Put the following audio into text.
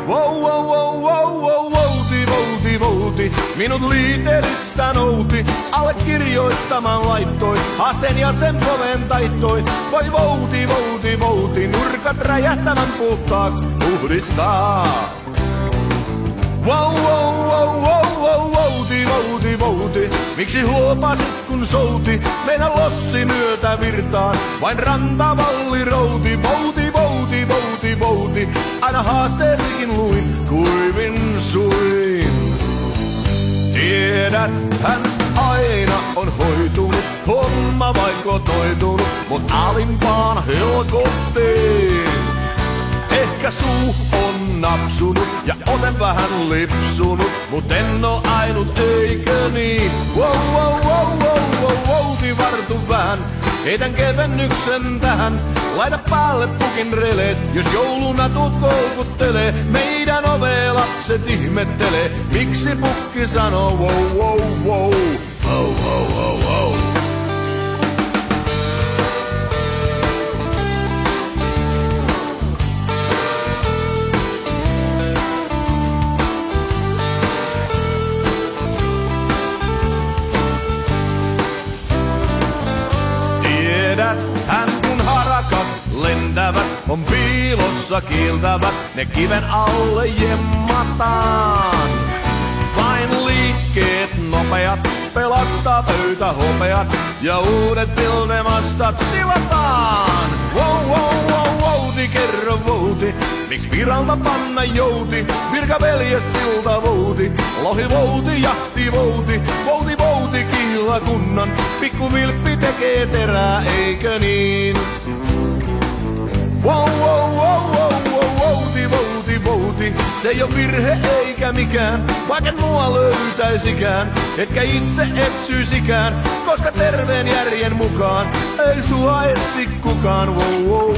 Wow, wow, wow, wow, wow, vouti, vouti, vouti, minut liiteristä nouti, allekirjoittamaan laittoi, haasteen ja sen poven taittoi. Voi vouti, vouti, vouti, nurkat räjähtävän puhtaaks puhdistaa. Wow, wow, wow, wow, wow, vouti, vouti, vouti, miksi huopasit kun souti, meidän lossi myötä virtaan, vain rantavalli routi. Vouti, vouti, vouti, vouti, aina haasteesikin luin, kuivin suin. Tiedät, hän aina on hoitunut, homma vain kotoitunut, mut alimpaan helkottiin. Ehkä suu on napsunut ja olen vähän lipsunut, mut en oo ainut, eikö niin? Wow, wow, wow, wow, wow, wouti vartu vähän, heitän kevennyksen tähän. Laita päälle pukin releet, jos jouluna tuut kolkuttelee. Meidän ovea lapset ihmettelee, miksi pukki sanoo wow, wow, wow, wow, wow, wow, wow. Hän kun harakat lentävät, on piilossa kiiltävät, ne kiven alle jemmataan. Vain liikkeet nopeat, pelastaa pöytähopeat, ja uudet pilnemastat tilataan. Wow, wow, wow, wouti, kerro vouti, miks viralta panna jouti, virkaveljes silta vouti, lohi vouti, jahti vouti, vouti, vouti, kihlakunnan, pikku vilppi tekee terää, eikö niin? Wow, wow, wow, wow, wow, wouti, wouti, wouti, se ei oo virhe eikä mikään, vaikka mua löytäisikään, etkä itse eksyisikään, koska terveen järjen mukaan ei sua etsi kukaan. Wow, wow,